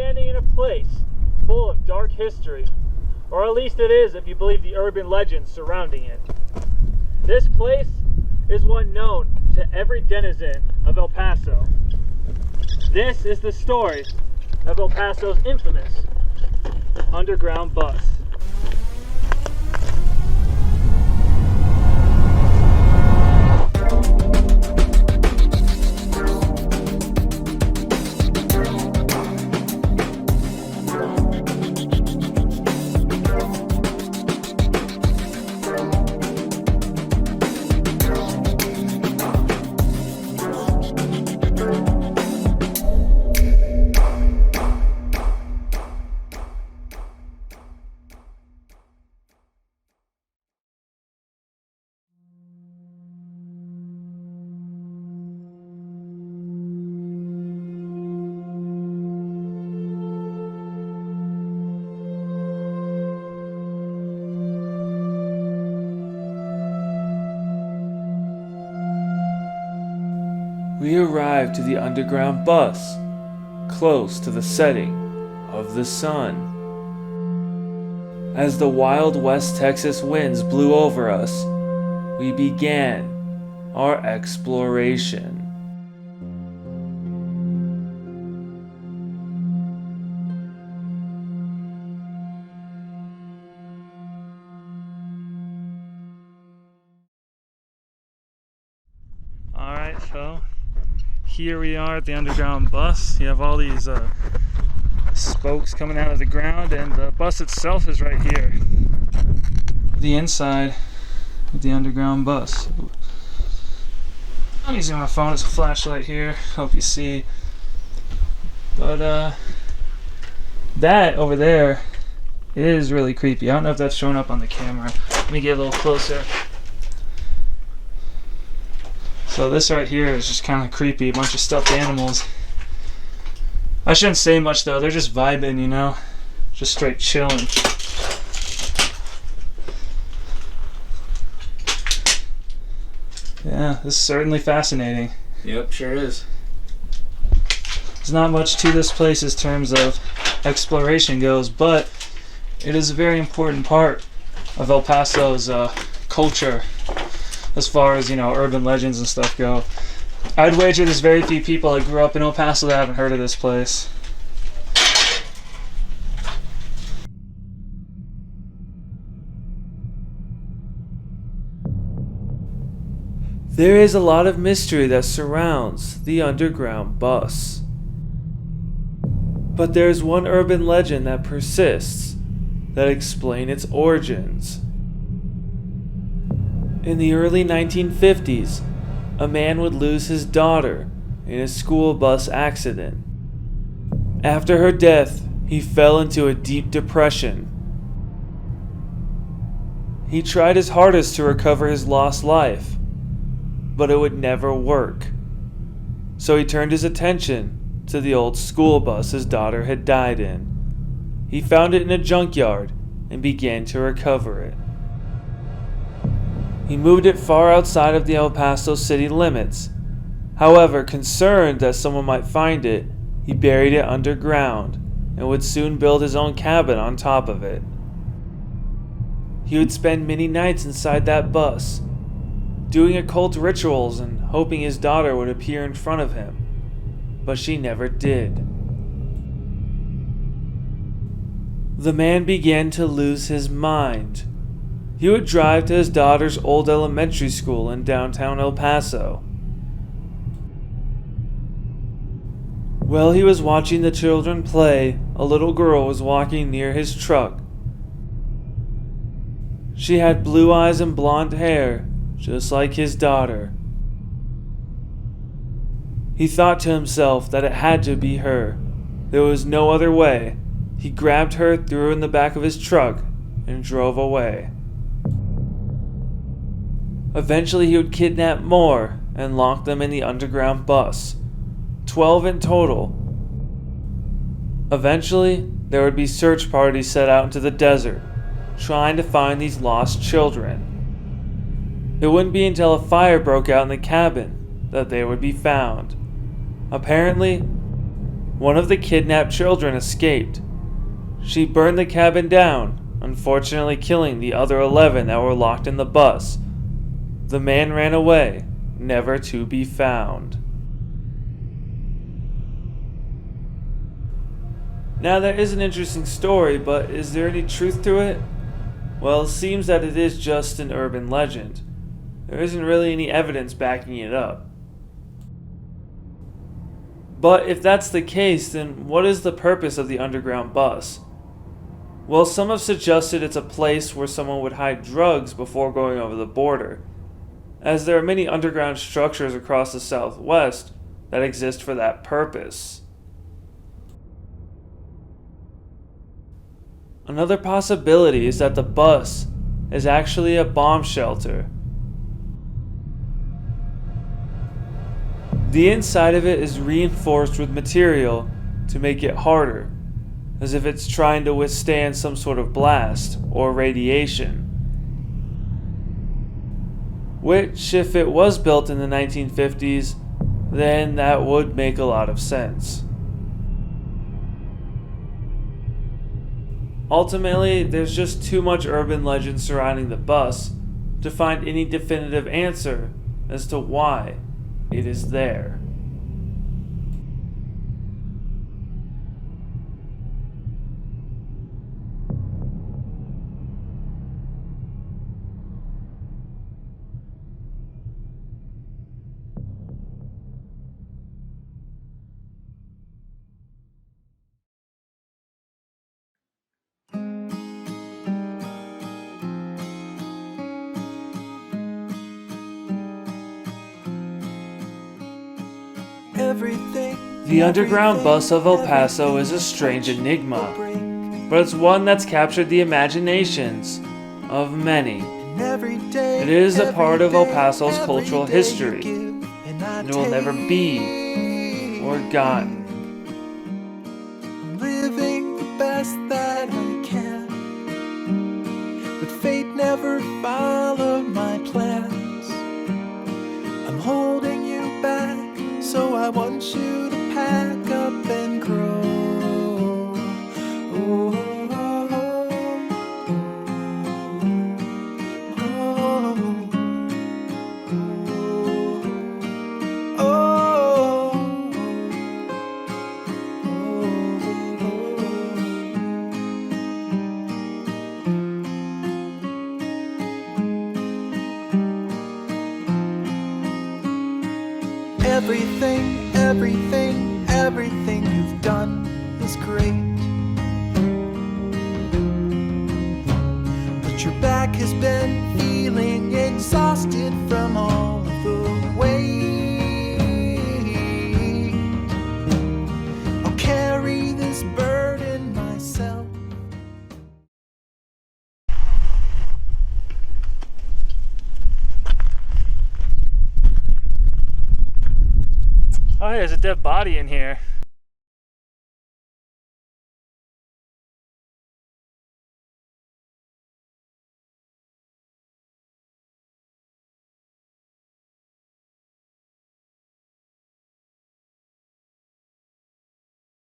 standing in a place full of dark history, or at least it is if you believe the urban legends surrounding it. This place is one known to every denizen of El Paso. This is the story of El Paso's infamous underground bus. We arrived to the underground bus, close to the setting of the sun. As the wild West Texas winds blew over us, we began our exploration. Alright, so here we are at the underground bus. You have all these spokes coming out of the ground, and the bus itself is right here. The inside of the underground bus. I'm using my phone as a flashlight here. Hope you see. But that over there is really creepy. I don't know if that's showing up on the camera. Let me get a little closer. So this right here is just kind of creepy, a bunch of stuffed animals. I shouldn't say much though, they're just vibing, you know? Just straight chilling. Yeah, this is certainly fascinating. Yep, sure is. There's not much to this place as terms of exploration goes, but it is a very important part of El Paso's culture. As far as, you know, urban legends and stuff go. I'd wager there's very few people that grew up in El Paso that haven't heard of this place. There is a lot of mystery that surrounds the underground bus. But there's one urban legend that persists that explains its origins. In the early 1950s, a man would lose his daughter in a school bus accident. After her death, he fell into a deep depression. He tried his hardest to recover his lost life, but it would never work. So he turned his attention to the old school bus his daughter had died in. He found it in a junkyard and began to recover it. He moved it far outside of the El Paso city limits. However, concerned that someone might find it, he buried it underground and would soon build his own cabin on top of it. He would spend many nights inside that bus, doing occult rituals and hoping his daughter would appear in front of him, but she never did. The man began to lose his mind. He would drive to his daughter's old elementary school in downtown El Paso. While he was watching the children play, a little girl was walking near his truck. She had blue eyes and blonde hair, just like his daughter. He thought to himself that it had to be her. There was no other way. He grabbed her, threw her in the back of his truck, and drove away. Eventually he would kidnap more and lock them in the underground bus. 12 in total. Eventually, there would be search parties set out into the desert, trying to find these lost children. It wouldn't be until a fire broke out in the cabin that they would be found. Apparently, one of the kidnapped children escaped. She burned the cabin down, unfortunately killing the other 11 that were locked in the bus. The man ran away, never to be found. Now that is an interesting story, but is there any truth to it? Well, it seems that it is just an urban legend. There isn't really any evidence backing it up. But if that's the case, then what is the purpose of the underground bus? Well, some have suggested it's a place where someone would hide drugs before going over the border, as there are many underground structures across the Southwest that exist for that purpose. Another possibility is that the bus is actually a bomb shelter. The inside of it is reinforced with material to make it harder, as if it's trying to withstand some sort of blast or radiation. Which, if it was built in the 1950s, then that would make a lot of sense. Ultimately, there's just too much urban legend surrounding the bus to find any definitive answer as to why it is there. The underground bus of El Paso is a strange enigma, but it's one that's captured the imaginations of many. It is a part of El Paso's cultural history, and it will never be forgotten. I'm living the best that I can, but fate never followed my plans. I'm holding you back, so I want you to pack up and grow. Oh, oh, oh, oh, Everything you've done is great, but your back has been feeling exhausted from all of the weight. I'll carry this burden myself. Oh, hey, there's a dead body in here.